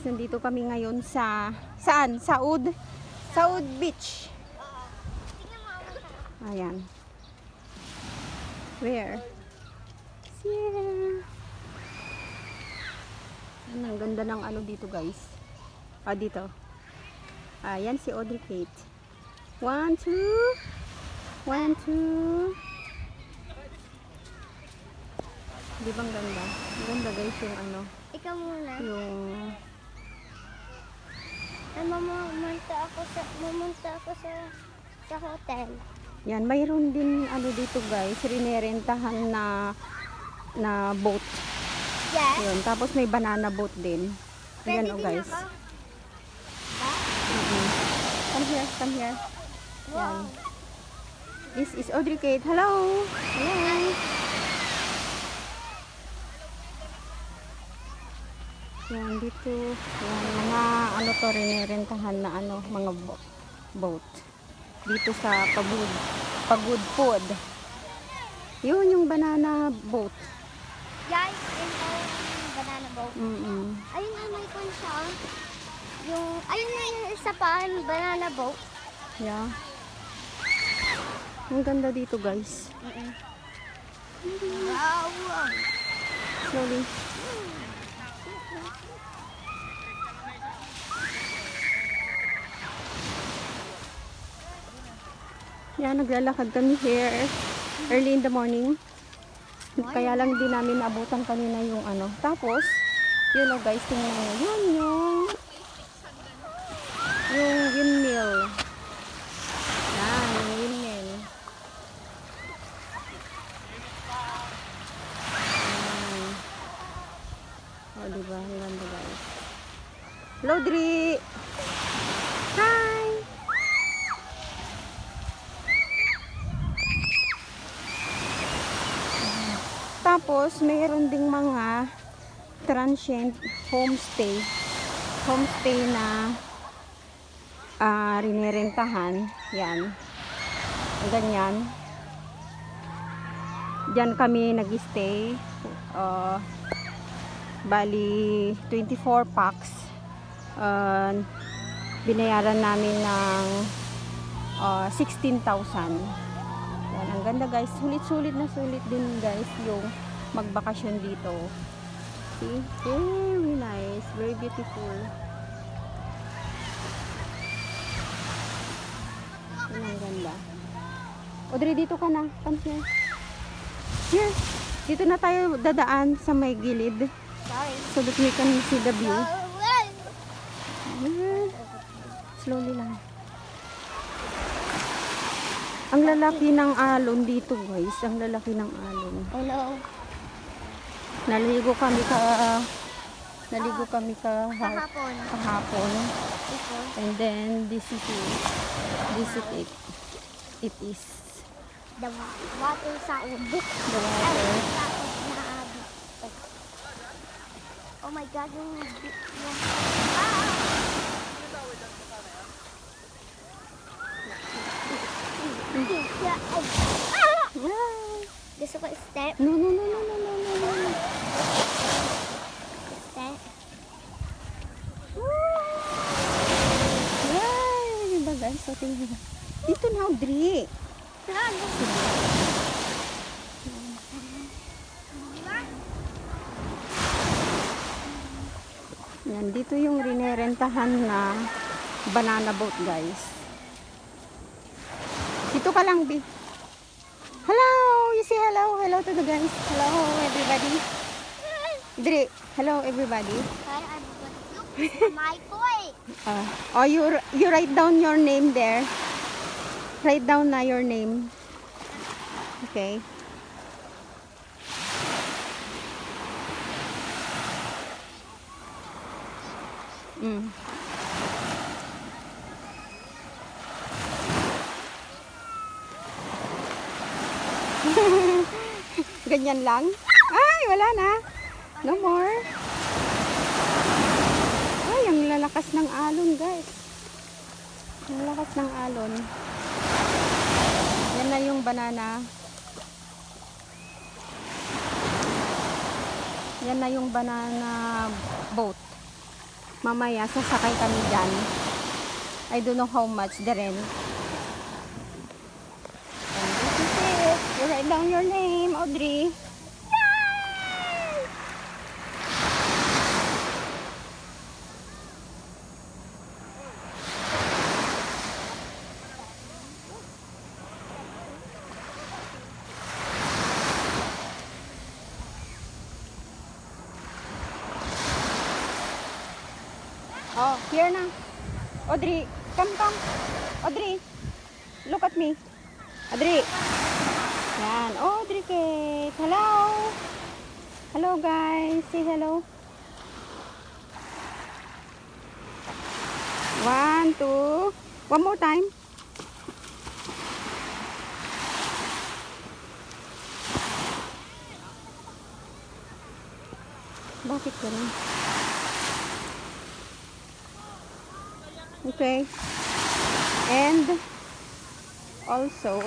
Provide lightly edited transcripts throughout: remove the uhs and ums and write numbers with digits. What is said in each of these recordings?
nandito kami ngayon sa saan? Saud Beach. Ayan. Where? Yeah. Ang ganda ng ano dito, guys. Dito. Ayan si Audrey Kate. 1, 2. 1, 2. Di bang ganda? Ang ganda, guys, yung ano. Ikaw muna. Yung Mamunta ako sa hotel. yan, mayroon din ano dito, guys, rinerentahan na boat. Yes. Yun, tapos may banana boat din. Ayan, Pwede oh, din guys. ako. Come here, come here. Wow. This is Audrey Kate. Hello. Hello. Yan dito. Yan, mga ano to, rinerentahan na ano, mga boat. Dito sa Pagud Food. Yun yung banana boat. Guys, yung banana boat. Ayun na may kon siya. Ayun na yung isa pa, yung banana boat. Yeah. Ang ganda dito, guys. Wow. Slowly. Yan, naglalakad kami here early in the morning. Kaya lang din namin naabutan kanina yung ano. Tapos, yun o, guys, tingnan nyo. Yun yung windmill. Yan, yung windmill. O, diba? Ang ganda, guys. Hello, Dri! Hi! Tapos, mayroon ding mga transient homestay na rinerentahan. Yan. Ganyan. Diyan kami nag-stay. Bali, 24 packs. Binayaran namin ng 16,000. Yan, ang ganda, guys. Sulit din, guys, yung magbakasyon dito. See? Very nice. Very beautiful. Yan, ang ganda. Audrey, dito ka na. Come here. Here. Dito na tayo dadaan sa may gilid. Sorry. So that we can see the view. Here. Slowly lang. Ang lalaki ng alon dito, guys. Ang lalaki ng alon. Oh no. Naligo kami Kahapon. kahapon. Before. And then this is it. It is The water sa ubik. the water. Oh my God, yung gusto ko step. No. Step. Yay! Diba, guys? So, tingnan mo. Dito na, Audrey. Yan, dito yung rinerentahan na banana boat, guys. Dito ka lang, Bi. Hello! You say hello. Hello to the guys. Hello, everybody. Dre, hello, everybody. Hi, I'm my boy. You write down your name there. Write down na your name. Okay. Ganyan lang. Ay, wala na. No more. Ay, ang lalakas ng alon, guys. Ang lakas ng alon. Yan na yung banana. Yan na yung banana boat. Mamaya, sasakay kami dyan. I don't know how much the rent. And this is it. You write down your name, Audrey. Oh, here na. Audrey, come. Audrey, look at me. Audrey. Yan, Audrey Kate. Hello. Hello guys. Say hello. 1, 2. One more time. Bakit ganun? Okay. And also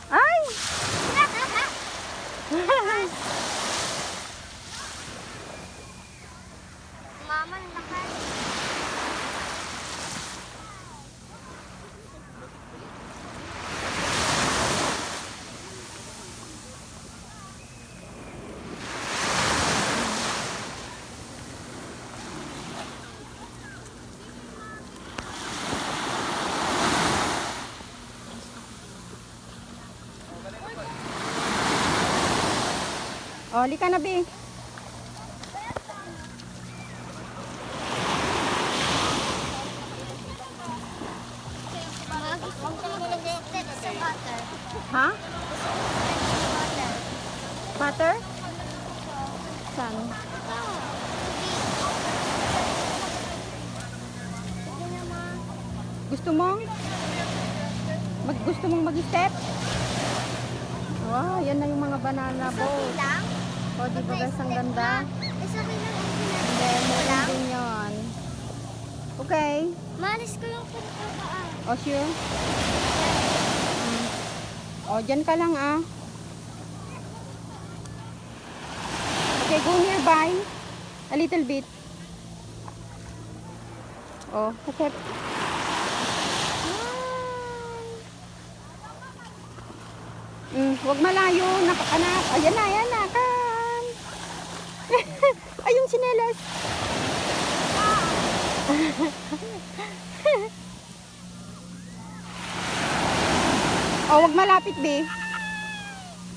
ay! Mama, lakas. Oh, lika na, Bi. Mama, gusto ko mag-step sa water. Ha? Water. Butter? Saan? Gusto mong? Gusto mong mag-step? Wow, yan na yung mga banana Okay boat. lang? O, di ba guys, ang ganda? Is okay lang ang Hindi, meron din yun. Okay. Malis ko yung pagkakaan. O, sure? O, dyan ka lang ah. Okay, go nearby. A little bit. O, okay. Huwag malayo. Anak. Ayan na. Kan. Ay, yung sinelas. Oh, wag malapit, be.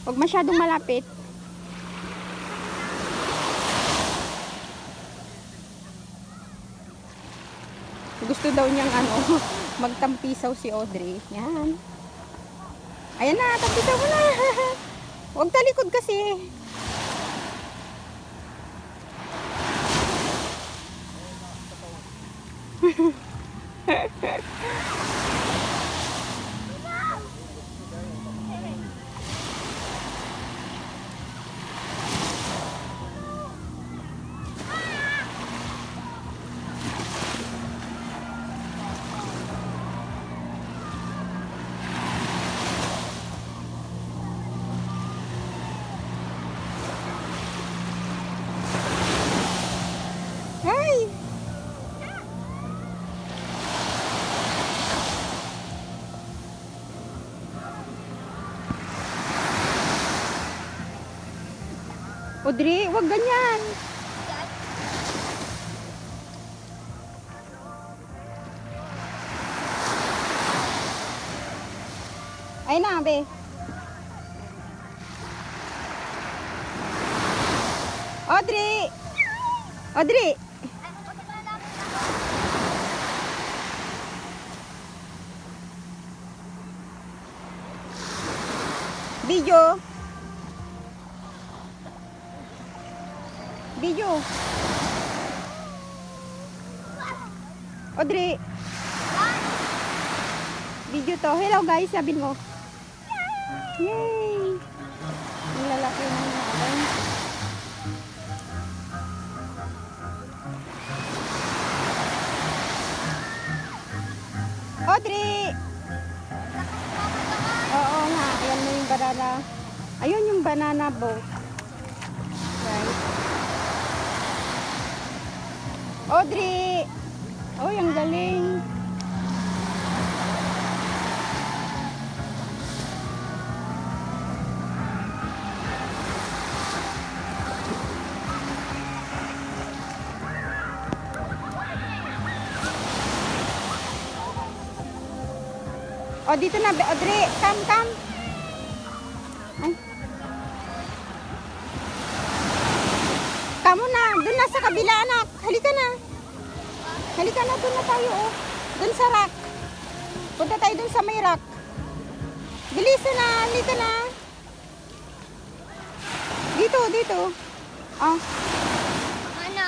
Wag masyadong malapit. Gusto daw niyang magtampisaw si Audrey. Yan. Ayan na, tampisaw mo na. Huwag talikod kasi. Hey! Audrey, wag ganyan. Ay na, be. Audrey! Audrey! Video. Video. Audrey. Video to. Hello guys, sabihin mo. Yay! Ang lalaki ng natin. Audrey! Oo nga, ayan na yung banana. Ayun yung banana boat. Audrey! Oh, ang galing. Oh, dito na, Audrey. Come, come. Ay. Kamu na. Doon na sa kabila, anak. Halika na. Halika na. Doon na tayo, oh. Doon sa rack. Punta tayo doon sa may rack. Bilisan na. Halika na. Dito, dito. Oh. Ano?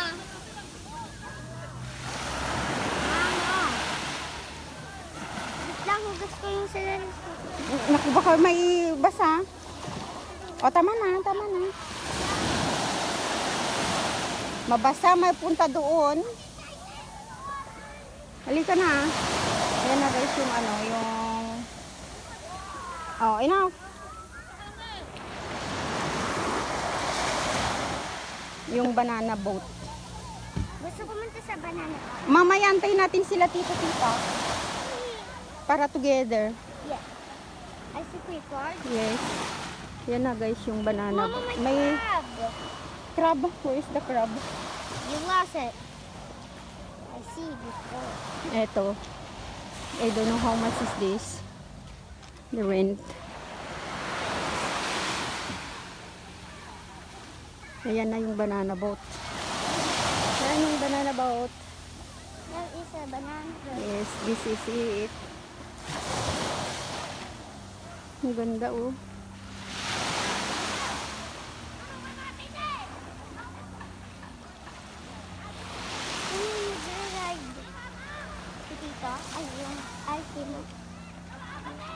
Wait lang, hugas ko yung salaris ko. Naku, baka may basa. O, tama na, tama na. Mabasa, may punta doon. Halika na. Ayan na guys yung ano, yung... Oh, enough. Yung banana boat. Gusto pumunta sa banana boat. Mamaya antayin natin sila tita. Para together. Yeah. I see clipboard. Yes. Yan na guys yung banana Mama, boat. may crab. Crab. Where is the crab? You lost it. I see before. Eto. I don't know how much is this. The rent. Ayan na yung banana boat. Ayan yung banana boat. There is a banana boat. Yes, this is it. Ang ganda oh. Si Tito? Ay, yung sino?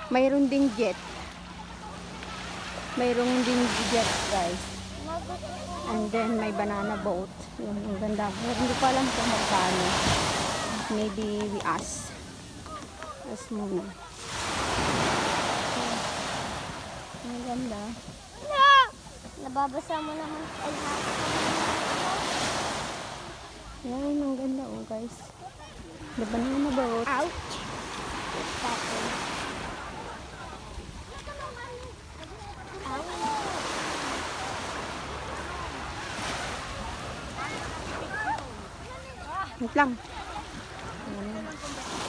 Mayroon ding jet. Mayroon ding jet guys. And then may banana boat. Yung ang ganda. Hindi ko alam kung magkano. Maybe we ask. Ask muna. Ang ganda. No! Nababasa mo naman. Ay, Yan, ang ganda oh guys. The banana boat. ouch! Tapos. Wait lang. Ayan.